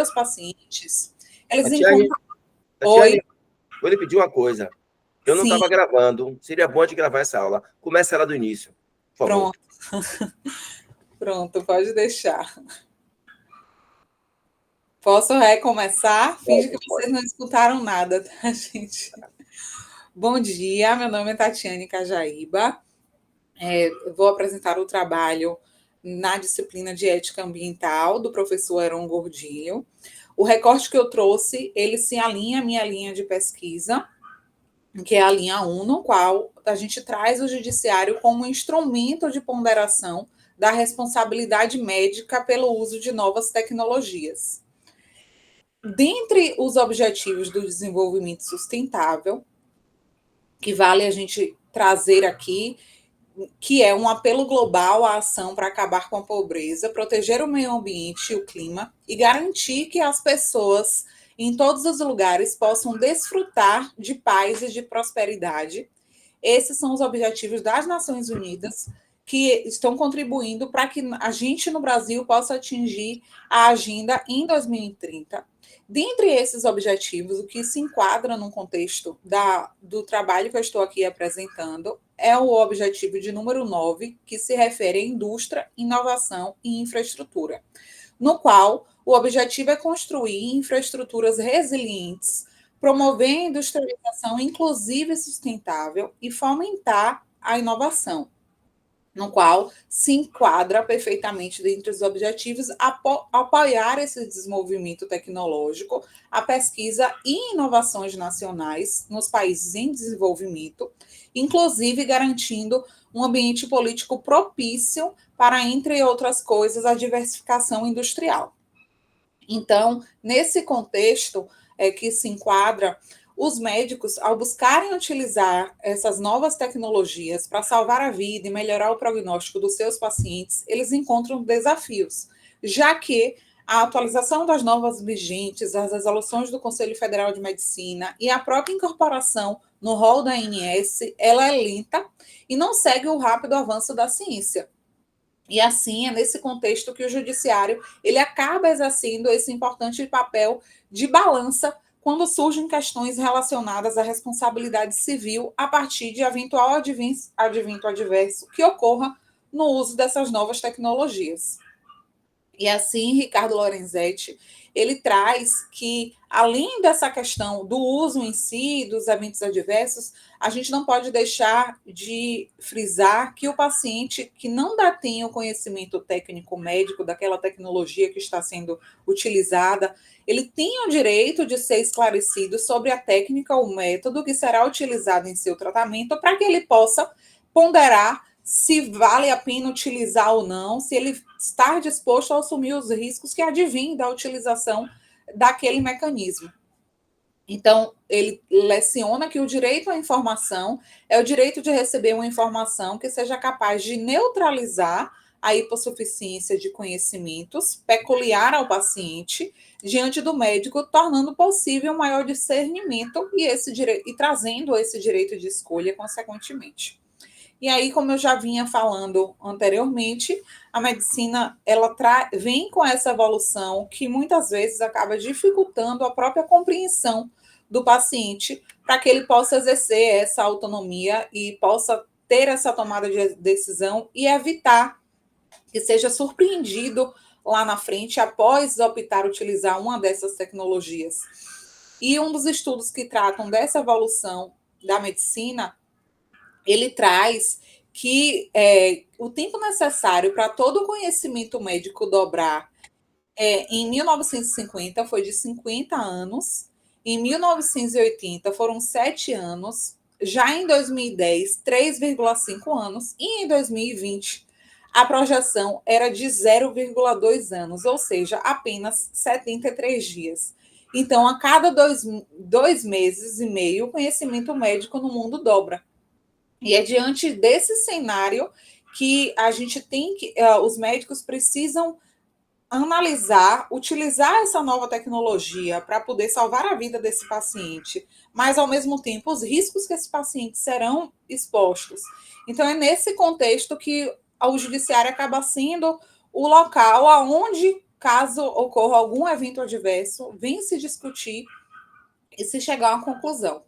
seus pacientes, eles Tatiane, encontram... Tatiane, Oi? vou lhe pedir uma coisa. Eu não Sim, estava gravando. Seria bom de gravar essa aula. Começa ela do início, por favor. pronto. Pronto, pode deixar. Posso recomeçar? Finge que vocês não escutaram nada, tá, gente? Bom dia, meu nome é Tatiane Cajaíba. Eu vou apresentar o trabalho na disciplina de Ética Ambiental do professor Heron Gordilho. O recorte que eu trouxe, ele se alinha à minha linha de pesquisa, que é a linha 1, no qual a gente traz o judiciário como instrumento de ponderação da responsabilidade médica pelo uso de novas tecnologias. Dentre os objetivos do desenvolvimento sustentável, que vale a gente trazer aqui, que é um apelo global à ação para acabar com a pobreza, proteger o meio ambiente e o clima e garantir que as pessoas em todos os lugares possam desfrutar de paz e de prosperidade. Esses são os objetivos das Nações Unidas que estão contribuindo para que a gente no Brasil possa atingir a agenda em 2030. Dentre esses objetivos, o que se enquadra no contexto do trabalho que eu estou aqui apresentando é o objetivo de número 9, que se refere à indústria, inovação e infraestrutura, no qual o objetivo é construir infraestruturas resilientes, promover a industrialização inclusiva e sustentável e fomentar a inovação, no qual se enquadra perfeitamente dentro dos objetivos apoiar esse desenvolvimento tecnológico, a pesquisa e inovações nacionais nos países em desenvolvimento, inclusive garantindo um ambiente político propício para, entre outras coisas, a diversificação industrial. Então, nesse contexto que se enquadra, os médicos, ao buscarem utilizar essas novas tecnologias para salvar a vida e melhorar o prognóstico dos seus pacientes, eles encontram desafios, já que a atualização das normas vigentes, as resoluções do Conselho Federal de Medicina e a própria incorporação no rol da ANS, ela é lenta e não segue o rápido avanço da ciência. E assim, é nesse contexto que o judiciário ele acaba exercendo esse importante papel de balança quando surgem questões relacionadas à responsabilidade civil a partir de eventual advento adverso que ocorra no uso dessas novas tecnologias. E assim, Ricardo Lorenzetti, ele traz que, além dessa questão do uso em si, dos eventos adversos, a gente não pode deixar de frisar que o paciente que não detém o conhecimento técnico médico daquela tecnologia que está sendo utilizada, ele tem o direito de ser esclarecido sobre a técnica ou método que será utilizado em seu tratamento para que ele possa ponderar se vale a pena utilizar ou não, se ele está disposto a assumir os riscos que advêm da utilização daquele mecanismo. Então, ele leciona que o direito à informação é o direito de receber uma informação que seja capaz de neutralizar a hipossuficiência de conhecimentos peculiar ao paciente diante do médico, tornando possível um maior discernimento e trazendo esse direito de escolha consequentemente. E aí, como eu já vinha falando anteriormente, a medicina ela vem com essa evolução que muitas vezes acaba dificultando a própria compreensão do paciente para que ele possa exercer essa autonomia e possa ter essa tomada de decisão e evitar que seja surpreendido lá na frente após optar utilizar uma dessas tecnologias. E um dos estudos que tratam dessa evolução da medicina ele traz que o tempo necessário para todo o conhecimento médico dobrar em 1950 foi de 50 anos, em 1980 foram 7 anos, já em 2010, 3,5 anos, e em 2020 a projeção era de 0,2 anos, ou seja, apenas 73 dias. Então, a cada 2 meses e meio, o conhecimento médico no mundo dobra. E é diante desse cenário que a gente tem que, os médicos precisam analisar, utilizar essa nova tecnologia para poder salvar a vida desse paciente, mas ao mesmo tempo os riscos que esse paciente serão expostos. Então é nesse contexto que o judiciário acaba sendo o local aonde caso ocorra algum evento adverso, vem se discutir e se chegar a uma conclusão.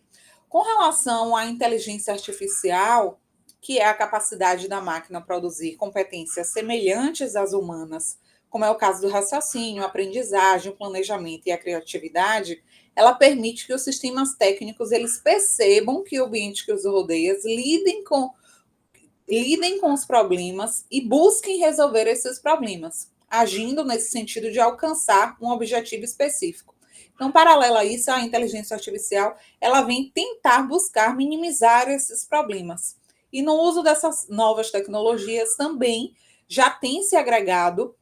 Com relação à inteligência artificial, que é a capacidade da máquina produzir competências semelhantes às humanas, como é o caso do raciocínio, aprendizagem, o planejamento e a criatividade, ela permite que os sistemas técnicos eles percebam que o ambiente que os rodeia lidem com os problemas e busquem resolver esses problemas, agindo nesse sentido de alcançar um objetivo específico. Então, paralelo a isso, a inteligência artificial, ela vem tentar buscar minimizar esses problemas. E no uso dessas novas tecnologias também já tem se agregado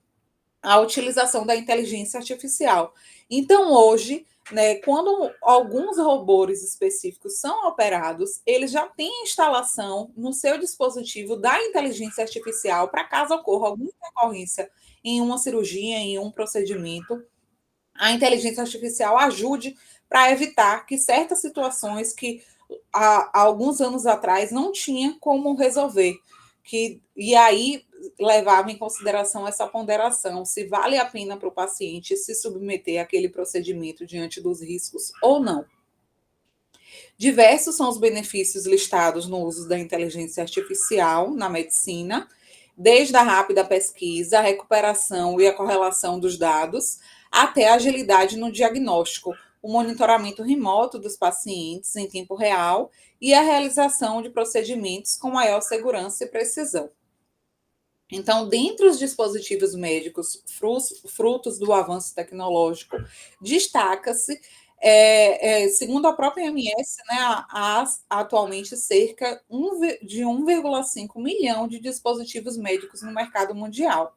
a utilização da inteligência artificial. Então, hoje, né, quando alguns robôs específicos são operados, eles já têm instalação no seu dispositivo da inteligência artificial para caso ocorra alguma intercorrência em uma cirurgia, em um procedimento, a inteligência artificial ajude para evitar que certas situações que há alguns anos atrás não tinha como resolver. E aí levava em consideração essa ponderação, se vale a pena para o paciente se submeter àquele procedimento diante dos riscos ou não. Diversos são os benefícios listados no uso da inteligência artificial na medicina, desde a rápida pesquisa, a recuperação e a correlação dos dados, até a agilidade no diagnóstico, o monitoramento remoto dos pacientes em tempo real e a realização de procedimentos com maior segurança e precisão. Então, dentre os dispositivos médicos frutos do avanço tecnológico, destaca-se, segundo a própria OMS, né, há atualmente cerca de 1,5 milhão de dispositivos médicos no mercado mundial.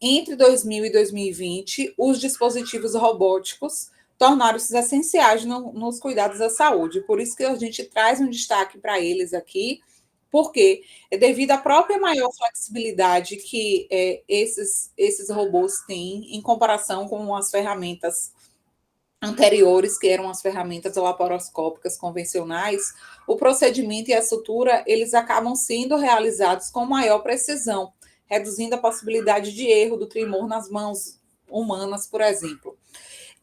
Entre 2000 e 2020, os dispositivos robóticos tornaram-se essenciais nos cuidados da saúde. Por isso que a gente traz um destaque para eles aqui, porque é devido à própria maior flexibilidade que esses robôs têm em comparação com as ferramentas anteriores, que eram as ferramentas laparoscópicas convencionais, o procedimento e a sutura, eles acabam sendo realizados com maior precisão, reduzindo a possibilidade de erro do tremor nas mãos humanas, por exemplo,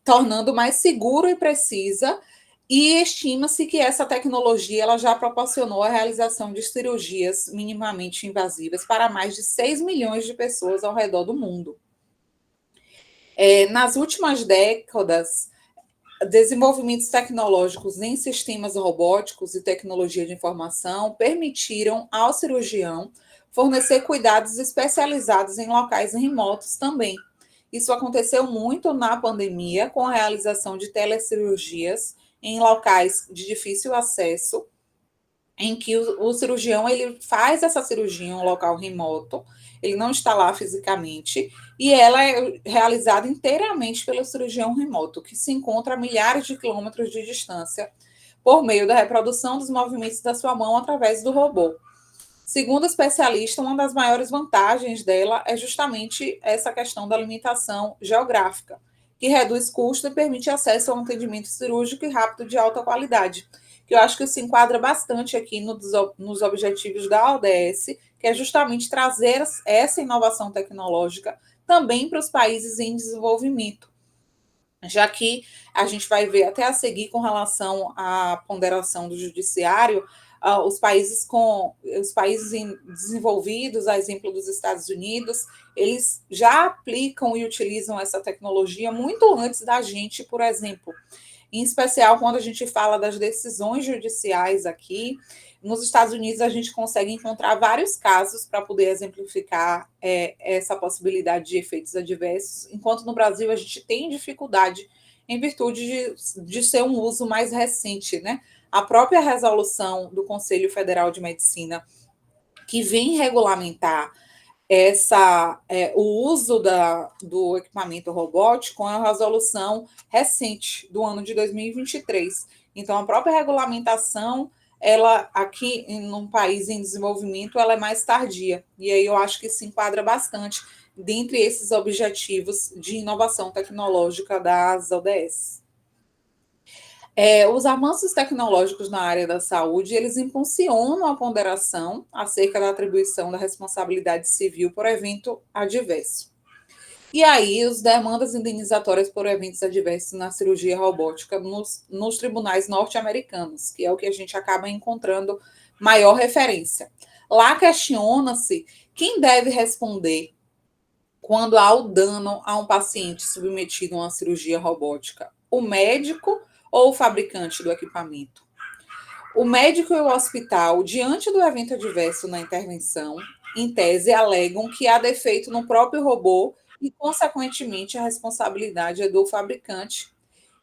tornando mais seguro e precisa, e estima-se que essa tecnologia ela já proporcionou a realização de cirurgias minimamente invasivas para mais de 6 milhões de pessoas ao redor do mundo. Nas últimas décadas, desenvolvimentos tecnológicos em sistemas robóticos e tecnologia de informação permitiram ao cirurgião fornecer cuidados especializados em locais remotos também. Isso aconteceu muito na pandemia, com a realização de telecirurgias em locais de difícil acesso, em que o cirurgião ele faz essa cirurgia em um local remoto, ele não está lá fisicamente, e ela é realizada inteiramente pelo cirurgião remoto, que se encontra a milhares de quilômetros de distância, por meio da reprodução dos movimentos da sua mão através do robô. Segundo o especialista, uma das maiores vantagens dela é justamente essa questão da limitação geográfica, que reduz custos e permite acesso a um atendimento cirúrgico e rápido de alta qualidade, que eu acho que se enquadra bastante aqui nos objetivos da ODS, que é justamente trazer essa inovação tecnológica também para os países em desenvolvimento, já que a gente vai ver até a seguir com relação à ponderação do judiciário, os países desenvolvidos, a exemplo dos Estados Unidos, eles já aplicam e utilizam essa tecnologia muito antes da gente, por exemplo. Em especial, quando a gente fala das decisões judiciais aqui, nos Estados Unidos a gente consegue encontrar vários casos para poder exemplificar essa possibilidade de efeitos adversos, enquanto no Brasil a gente tem dificuldade em virtude de ser um uso mais recente, né? A própria resolução do Conselho Federal de Medicina, que vem regulamentar o uso do equipamento robótico, é uma resolução recente, do ano de 2023. Então, a própria regulamentação, ela aqui, num país em desenvolvimento, ela é mais tardia. E aí eu acho que se enquadra bastante dentre esses objetivos de inovação tecnológica das ODS. Os avanços tecnológicos na área da saúde, eles impulsionam a ponderação acerca da atribuição da responsabilidade civil por evento adverso. E aí, as demandas indenizatórias por eventos adversos na cirurgia robótica nos tribunais norte-americanos, que é o que a gente acaba encontrando maior referência. Lá questiona-se quem deve responder quando há o dano a um paciente submetido a uma cirurgia robótica: o médico ou o fabricante do equipamento? O médico e o hospital, diante do evento adverso na intervenção, em tese, alegam que há defeito no próprio robô e, consequentemente, a responsabilidade é do fabricante.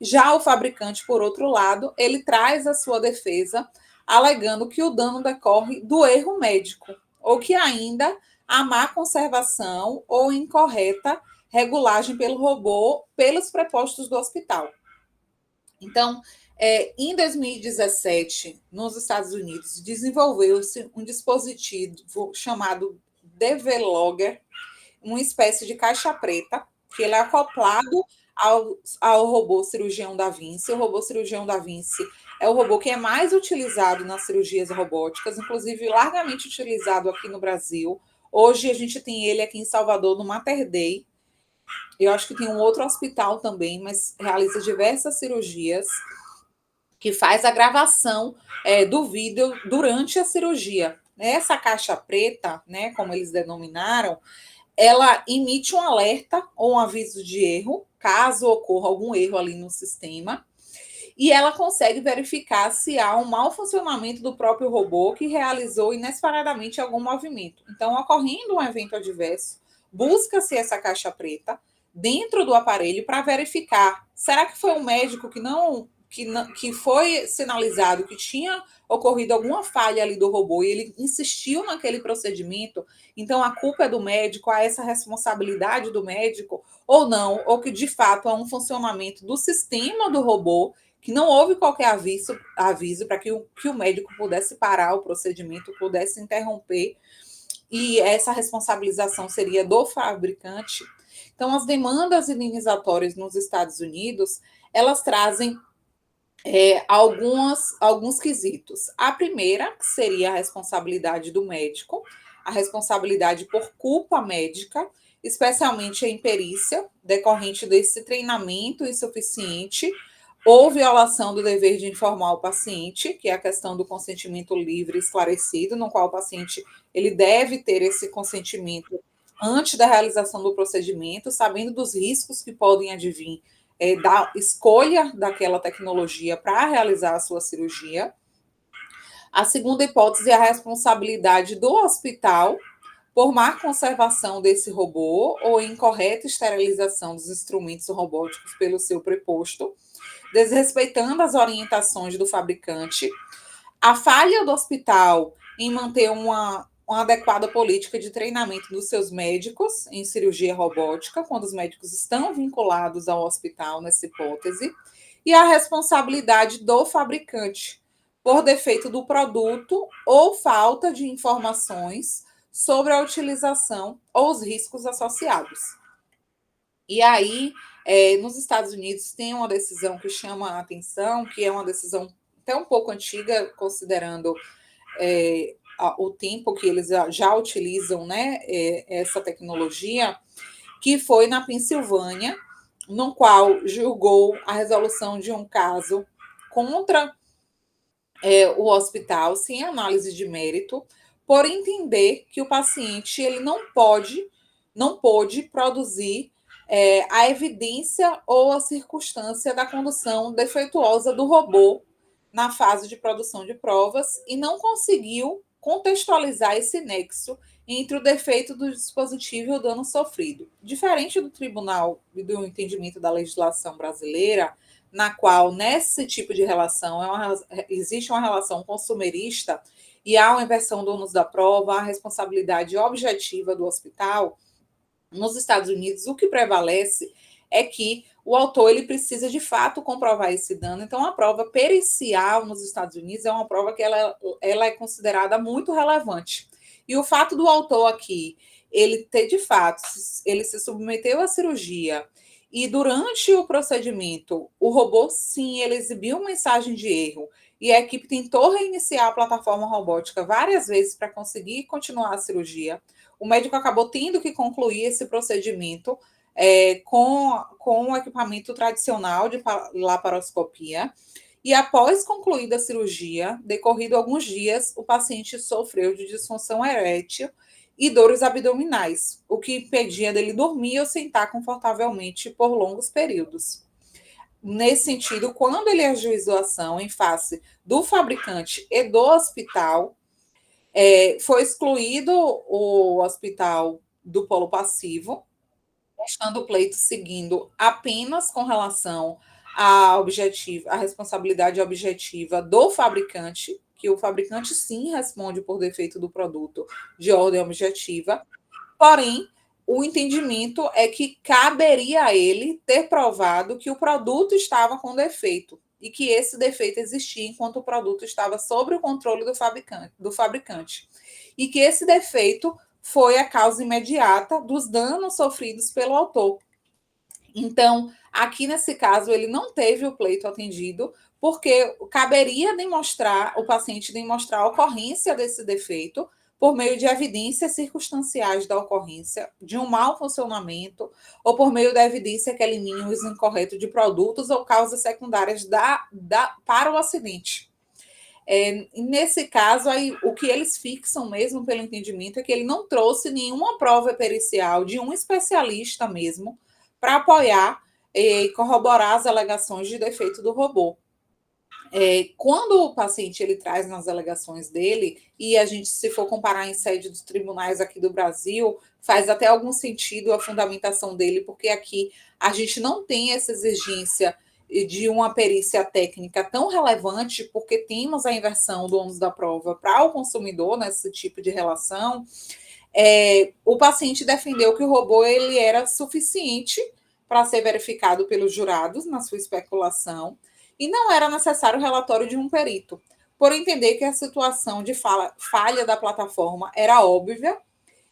Já o fabricante, por outro lado, ele traz a sua defesa, alegando que o dano decorre do erro médico, ou que ainda a má conservação ou incorreta regulagem pelo robô pelos prepostos do hospital. Então, em 2017, nos Estados Unidos, desenvolveu-se um dispositivo chamado DVLogger, uma espécie de caixa preta, que ele é acoplado ao robô cirurgião da Vinci. O robô cirurgião da Vinci é o robô que é mais utilizado nas cirurgias robóticas, inclusive largamente utilizado aqui no Brasil. Hoje a gente tem ele aqui em Salvador, no Mater Dei. Eu acho que tem um outro hospital também, mas realiza diversas cirurgias, que faz a gravação do vídeo durante a cirurgia. Essa caixa preta, né, como eles denominaram, ela emite um alerta ou um aviso de erro, caso ocorra algum erro ali no sistema, e ela consegue verificar se há um mau funcionamento do próprio robô que realizou inesperadamente algum movimento. Então, ocorrendo um evento adverso, busca-se essa caixa preta dentro do aparelho para verificar: será que foi um médico que foi sinalizado que tinha ocorrido alguma falha ali do robô e ele insistiu naquele procedimento? Então a culpa é do médico, há essa responsabilidade do médico ou não, ou que de fato há um funcionamento do sistema do robô, que não houve qualquer aviso para que o médico pudesse parar o procedimento, pudesse interromper, e essa responsabilização seria do fabricante. Então, as demandas indenizatórias nos Estados Unidos, elas trazem alguns quesitos. A primeira, que seria a responsabilidade do médico, a responsabilidade por culpa médica, especialmente a imperícia, decorrente desse treinamento insuficiente ou violação do dever de informar o paciente, que é a questão do consentimento livre e esclarecido, no qual o paciente ele deve ter esse consentimento antes da realização do procedimento, sabendo dos riscos que podem advir da escolha daquela tecnologia para realizar a sua cirurgia. A segunda hipótese é a responsabilidade do hospital por má conservação desse robô ou incorreta esterilização dos instrumentos robóticos pelo seu preposto, desrespeitando as orientações do fabricante. A falha do hospital em manter uma adequada política de treinamento dos seus médicos em cirurgia robótica, quando os médicos estão vinculados ao hospital nessa hipótese, e a responsabilidade do fabricante por defeito do produto ou falta de informações sobre a utilização ou os riscos associados. E aí, nos Estados Unidos, tem uma decisão que chama a atenção, que é uma decisão até um pouco antiga, considerando o tempo que eles já utilizam, né, essa tecnologia, que foi na Pensilvânia, no qual julgou a resolução de um caso contra o hospital, sem análise de mérito, por entender que o paciente ele não pôde produzir a evidência ou a circunstância da condução defeituosa do robô na fase de produção de provas e não conseguiu contextualizar esse nexo entre o defeito do dispositivo e o dano sofrido. Diferente do tribunal e do entendimento da legislação brasileira, na qual, nesse tipo de relação, existe uma relação consumerista e há uma inversão do ônus da prova, a responsabilidade objetiva do hospital. Nos Estados Unidos, o que prevalece é que o autor ele precisa de fato comprovar esse dano. Então, a prova pericial nos Estados Unidos é uma prova que ela é considerada muito relevante. E o fato do autor aqui, ele ter de fato, ele se submeteu à cirurgia e durante o procedimento, o robô, sim, ele exibiu uma mensagem de erro e a equipe tentou reiniciar a plataforma robótica várias vezes para conseguir continuar a cirurgia. O médico acabou tendo que concluir esse procedimento com o equipamento tradicional de laparoscopia. E após concluída a cirurgia, decorrido alguns dias, o paciente sofreu de disfunção erétil e dores abdominais, o que impedia dele dormir ou sentar confortavelmente por longos períodos. Nesse sentido, quando ele ajuizou a ação em face do fabricante e do hospital, foi excluído o hospital do polo passivo, estando o pleito seguindo apenas com relação à responsabilidade objetiva do fabricante, que o fabricante sim responde por defeito do produto de ordem objetiva, porém, o entendimento é que caberia a ele ter provado que o produto estava com defeito e que esse defeito existia enquanto o produto estava sob o controle do fabricante. E que esse defeito foi a causa imediata dos danos sofridos pelo autor. Então, aqui nesse caso, ele não teve o pleito atendido, porque caberia o paciente demonstrar a ocorrência desse defeito por meio de evidências circunstanciais da ocorrência de um mau funcionamento ou por meio da evidência que elimine o uso incorreto de produtos ou causas secundárias para o acidente. Nesse caso, aí, o que eles fixam mesmo pelo entendimento é que ele não trouxe nenhuma prova pericial de um especialista mesmo para apoiar e corroborar as alegações de defeito do robô. Quando o paciente ele traz nas alegações dele, e a gente, se for comparar em sede dos tribunais aqui do Brasil, faz até algum sentido a fundamentação dele, porque aqui a gente não tem essa exigência de uma perícia técnica tão relevante, porque temos a inversão do ônus da prova para o consumidor nesse tipo de relação. O paciente defendeu que o robô ele era suficiente para ser verificado pelos jurados na sua especulação, e não era necessário o relatório de um perito, por entender que a situação de falha da plataforma era óbvia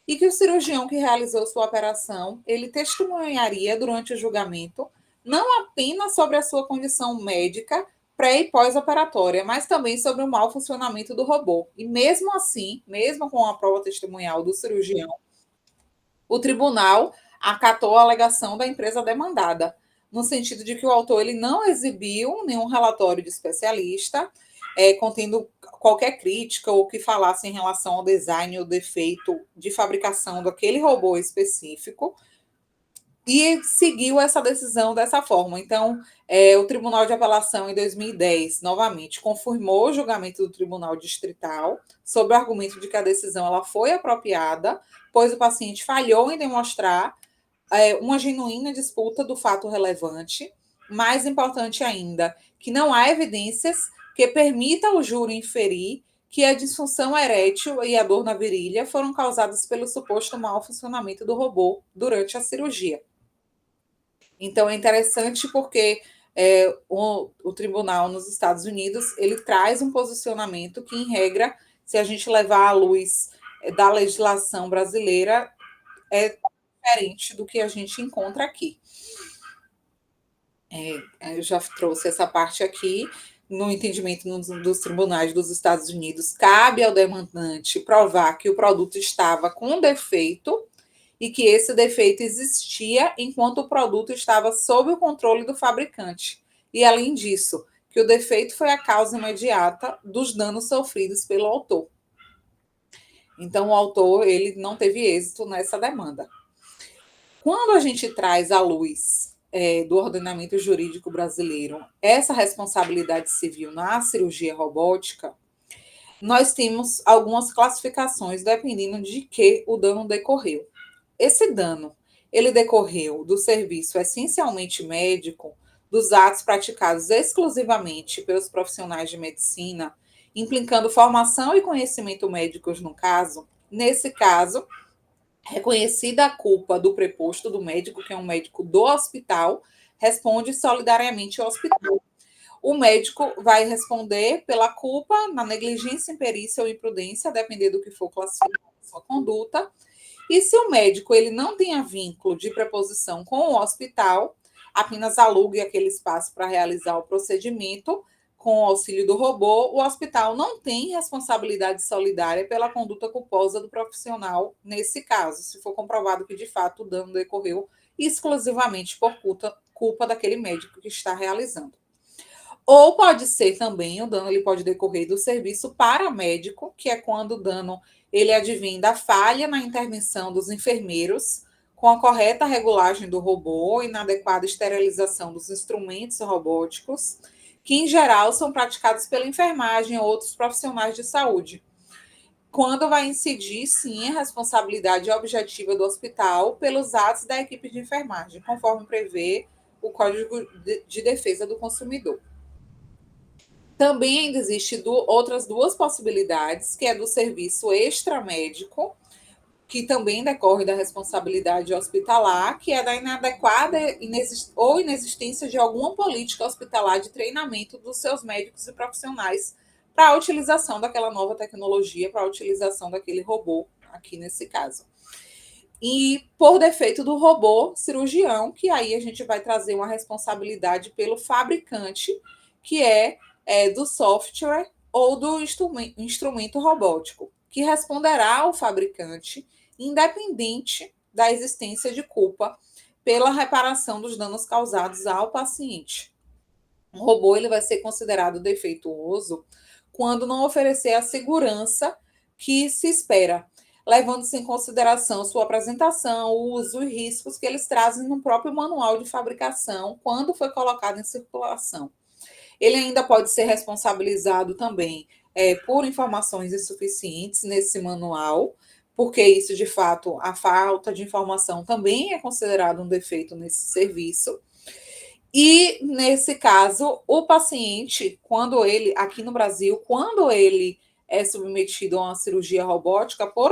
e que o cirurgião que realizou sua operação, ele testemunharia durante o julgamento não apenas sobre a sua condição médica pré e pós-operatória, mas também sobre o mau funcionamento do robô. E mesmo assim, mesmo com a prova testemunhal do cirurgião, o tribunal acatou a alegação da empresa demandada, no sentido de que o autor ele não exibiu nenhum relatório de especialista contendo qualquer crítica ou que falasse em relação ao design ou defeito de fabricação daquele robô específico, e seguiu essa decisão dessa forma. Então, o Tribunal de Apelação, em 2010, novamente, confirmou o julgamento do Tribunal Distrital, sob o argumento de que a decisão ela foi apropriada, pois o paciente falhou em demonstrar uma genuína disputa do fato relevante. Mais importante ainda, que não há evidências que permita ao júri inferir que a disfunção erétil e a dor na virilha foram causadas pelo suposto mau funcionamento do robô durante a cirurgia. Então, é interessante porque o tribunal nos Estados Unidos ele traz um posicionamento que, em regra, se a gente levar à luz da legislação brasileira, é diferente do que a gente encontra aqui. Eu já trouxe essa parte aqui. No entendimento dos tribunais dos Estados Unidos, cabe ao demandante provar que o produto estava com defeito e que esse defeito existia enquanto o produto estava sob o controle do fabricante. E, além disso, que o defeito foi a causa imediata dos danos sofridos pelo autor. Então, o autor ele não teve êxito nessa demanda. Quando a gente traz à luz do ordenamento jurídico brasileiro essa responsabilidade civil na cirurgia robótica, nós temos algumas classificações dependendo de que o dano decorreu. Esse dano, ele decorreu do serviço essencialmente médico, dos atos praticados exclusivamente pelos profissionais de medicina, implicando formação e conhecimento médicos no caso. Nesse caso, reconhecida a culpa do preposto do médico, que é um médico do hospital, responde solidariamente ao hospital. O médico vai responder pela culpa na negligência, imperícia ou imprudência, a depender do que for classificado a sua conduta. E se o médico ele não tenha vínculo de preposição com o hospital, apenas alugue aquele espaço para realizar o procedimento com o auxílio do robô, o hospital não tem responsabilidade solidária pela conduta culposa do profissional nesse caso, se for comprovado que, de fato, o dano decorreu exclusivamente por culpa daquele médico que está realizando. Ou pode ser também, o dano ele pode decorrer do serviço paramédico, que é quando o dano ele advém da falha na intervenção dos enfermeiros, com a correta regulagem do robô e inadequada esterilização dos instrumentos robóticos, que em geral são praticados pela enfermagem ou outros profissionais de saúde. Quando vai incidir, sim, a responsabilidade objetiva do hospital pelos atos da equipe de enfermagem, conforme prevê o Código de Defesa do Consumidor. Também ainda existe outras duas possibilidades, que é do serviço extramédico, que também decorre da responsabilidade hospitalar, que é da inadequada ou inexistência de alguma política hospitalar de treinamento dos seus médicos e profissionais para a utilização daquela nova tecnologia, para a utilização daquele robô, aqui nesse caso. E por defeito do robô cirurgião, que aí a gente vai trazer uma responsabilidade pelo fabricante, que é do software ou do instrumento robótico, que responderá ao fabricante, independente da existência de culpa, pela reparação dos danos causados ao paciente. O robô ele vai ser considerado defeituoso quando não oferecer a segurança que se espera, levando-se em consideração sua apresentação, o uso e riscos que eles trazem no próprio manual de fabricação quando foi colocado em circulação. Ele ainda pode ser responsabilizado também por informações insuficientes nesse manual, porque isso, de fato, a falta de informação também é considerado um defeito nesse serviço. E, nesse caso, o paciente, quando ele, aqui no Brasil, quando ele é submetido a uma cirurgia robótica por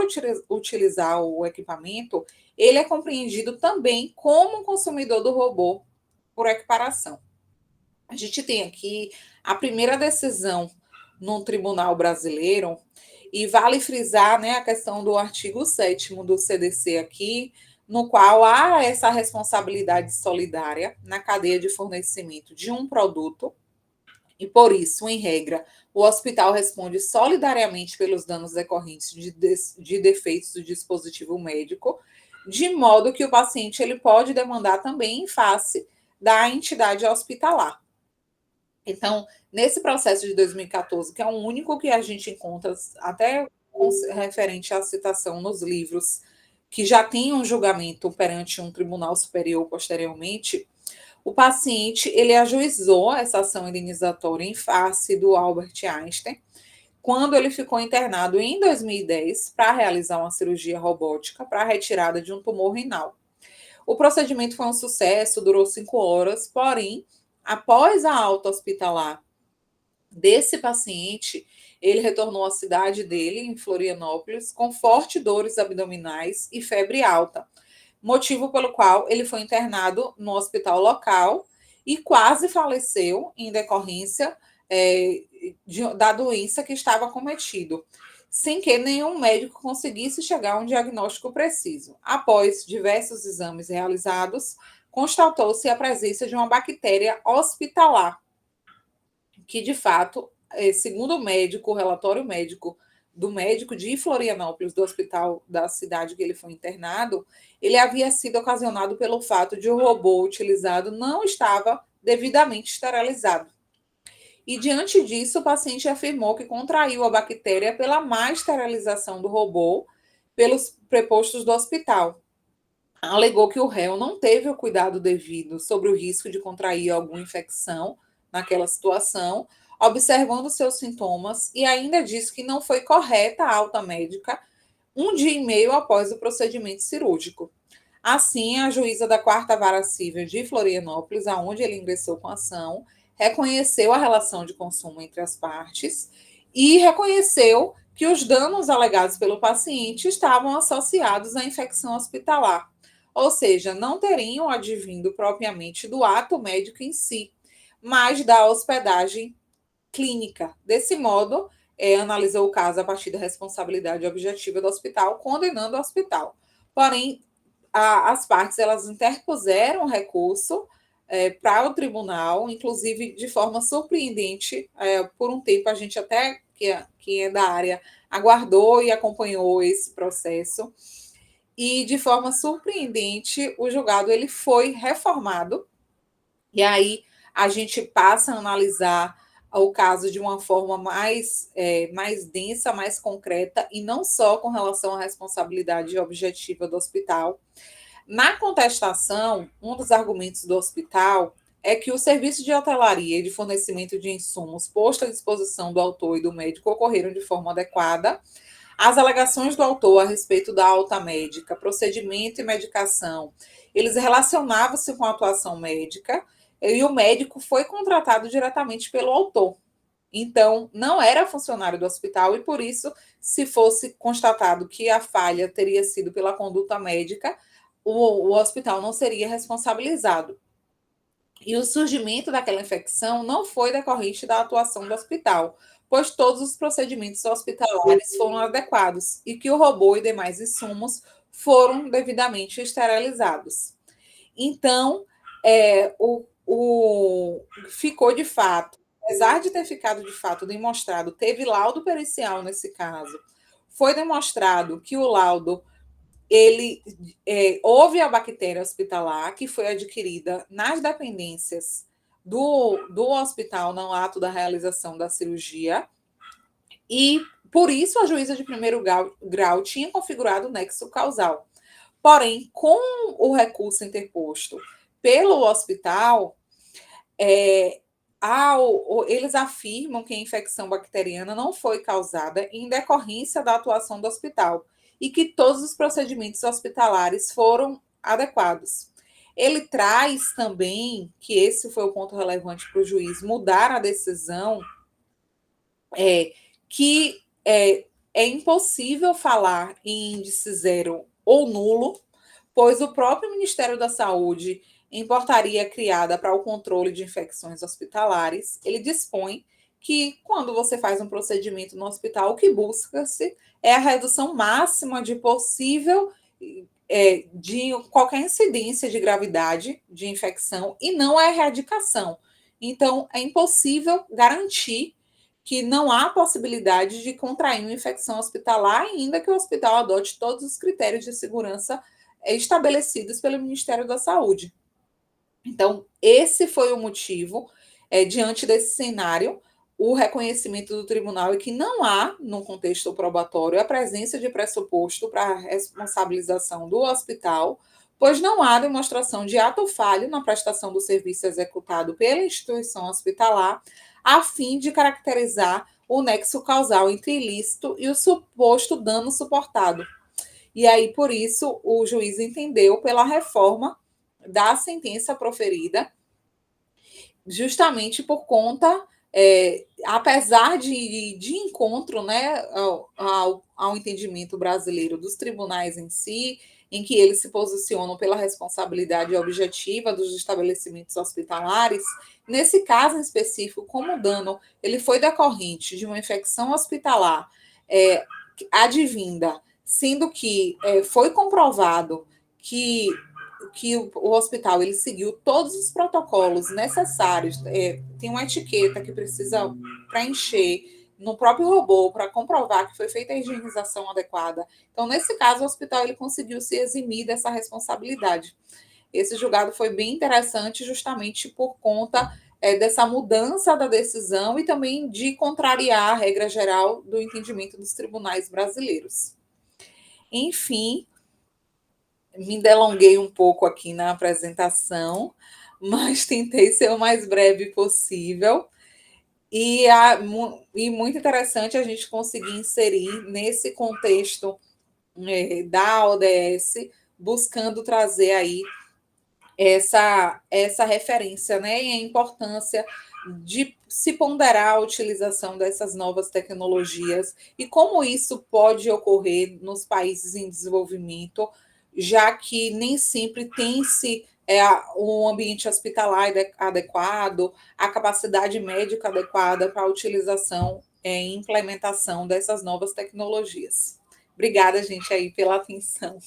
utilizar o equipamento, ele é compreendido também como um consumidor do robô por equiparação. A gente tem aqui a primeira decisão no tribunal brasileiro, e vale frisar, né, a questão do artigo 7º do CDC aqui, no qual há essa responsabilidade solidária na cadeia de fornecimento de um produto, e por isso, em regra, o hospital responde solidariamente pelos danos decorrentes de defeitos do dispositivo médico, de modo que o paciente ele pode demandar também em face da entidade hospitalar. Então, nesse processo de 2014, que é o único que a gente encontra, até referente à citação nos livros, que já tem um julgamento perante um tribunal superior posteriormente, o paciente ele ajuizou essa ação indenizatória em face do Albert Einstein, quando ele ficou internado em 2010 para realizar uma cirurgia robótica para a retirada de um tumor renal. O procedimento foi um sucesso, durou 5 horas, porém, após a alta hospitalar desse paciente, ele retornou à cidade dele, em Florianópolis, com fortes dores abdominais e febre alta, motivo pelo qual ele foi internado no hospital local e quase faleceu em decorrência da doença que estava acometido, sem que nenhum médico conseguisse chegar a um diagnóstico preciso. Após diversos exames realizados, constatou-se a presença de uma bactéria hospitalar, que de fato, segundo o relatório médico do médico de Florianópolis, do hospital da cidade que ele foi internado, ele havia sido ocasionado pelo fato de o robô utilizado não estava devidamente esterilizado. E diante disso, o paciente afirmou que contraiu a bactéria pela má esterilização do robô pelos prepostos do hospital. Alegou que o réu não teve o cuidado devido sobre o risco de contrair alguma infecção naquela situação, observando seus sintomas, e ainda disse que não foi correta a alta médica 1 dia e meio após o procedimento cirúrgico. Assim, a juíza da 4ª Vara Civil de Florianópolis, aonde ele ingressou com a ação, reconheceu a relação de consumo entre as partes e reconheceu que os danos alegados pelo paciente estavam associados à infecção hospitalar, ou seja, não teriam advindo propriamente do ato médico em si, mas da hospedagem clínica. Desse modo, analisou o caso a partir da responsabilidade objetiva do hospital, condenando o hospital. Porém, as partes elas interpuseram recurso para o tribunal, inclusive de forma surpreendente. Por um tempo, a gente até, que é da área, aguardou e acompanhou esse processo. e, de forma surpreendente, o julgado ele foi reformado, e aí a gente passa a analisar o caso de uma forma mais densa, mais concreta, e não só com relação à responsabilidade objetiva do hospital. Na contestação, um dos argumentos do hospital é que o serviço de hotelaria e de fornecimento de insumos posto à disposição do autor e do médico ocorreram de forma adequada. As alegações do autor a respeito da alta médica, procedimento e medicação, eles relacionavam-se com a atuação médica e o médico foi contratado diretamente pelo autor. Então, não era funcionário do hospital e, por isso, se fosse constatado que a falha teria sido pela conduta médica, o hospital não seria responsabilizado. E o surgimento daquela infecção não foi decorrente da atuação do hospital, pois todos os procedimentos hospitalares foram adequados e que o robô e demais insumos foram devidamente esterilizados. Então, ficou de fato, apesar de ter ficado de fato demonstrado, teve laudo pericial nesse caso, foi demonstrado que o laudo houve a bactéria hospitalar que foi adquirida nas dependências do hospital no ato da realização da cirurgia, e por isso a juíza de primeiro grau tinha configurado o nexo causal. Porém, com o recurso interposto pelo hospital, eles afirmam que a infecção bacteriana não foi causada em decorrência da atuação do hospital e que todos os procedimentos hospitalares foram adequados. Ele traz também, que esse foi o ponto relevante para o juiz mudar a decisão, que é impossível falar em índice zero ou nulo, pois o próprio Ministério da Saúde, em portaria criada para o controle de infecções hospitalares, ele dispõe que, quando você faz um procedimento no hospital, o que busca-se é a redução máxima de possível de qualquer incidência de gravidade de infecção e não a erradicação. Então, é impossível garantir que não há possibilidade de contrair uma infecção hospitalar, ainda que o hospital adote todos os critérios de segurança estabelecidos pelo Ministério da Saúde. Então, esse foi o motivo, diante desse cenário, o reconhecimento do tribunal é que não há, no contexto probatório, a presença de pressuposto para a responsabilização do hospital, pois não há demonstração de ato falho na prestação do serviço executado pela instituição hospitalar, a fim de caracterizar o nexo causal entre ilícito e o suposto dano suportado. E aí, por isso, o juiz entendeu pela reforma da sentença proferida, justamente por conta, apesar de encontro, né, ao entendimento brasileiro dos tribunais em si, em que eles se posicionam pela responsabilidade objetiva dos estabelecimentos hospitalares, nesse caso em específico, como o dano ele foi decorrente de uma infecção hospitalar advinda, sendo que foi comprovado que o hospital ele seguiu todos os protocolos necessários, tem uma etiqueta que precisa preencher no próprio robô para comprovar que foi feita a higienização adequada. Então, nesse caso, o hospital ele conseguiu se eximir dessa responsabilidade. Esse julgado foi bem interessante justamente por conta dessa mudança da decisão e também de contrariar a regra geral do entendimento dos tribunais brasileiros. Enfim, me delonguei um pouco aqui na apresentação, mas tentei ser o mais breve possível. E muito interessante a gente conseguir inserir nesse contexto da ODS, buscando trazer aí essa referência, né? E a importância de se ponderar a utilização dessas novas tecnologias e como isso pode ocorrer nos países em desenvolvimento, já que nem sempre tem-se um ambiente hospitalar adequado, a capacidade médica adequada para a utilização e implementação dessas novas tecnologias. Obrigada, gente, aí pela atenção.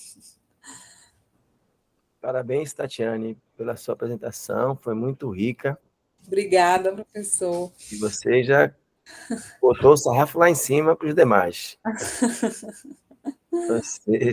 Parabéns, Tatiane, pela sua apresentação, foi muito rica. Obrigada, professor. E você já botou o sarrafo lá em cima para os demais. Você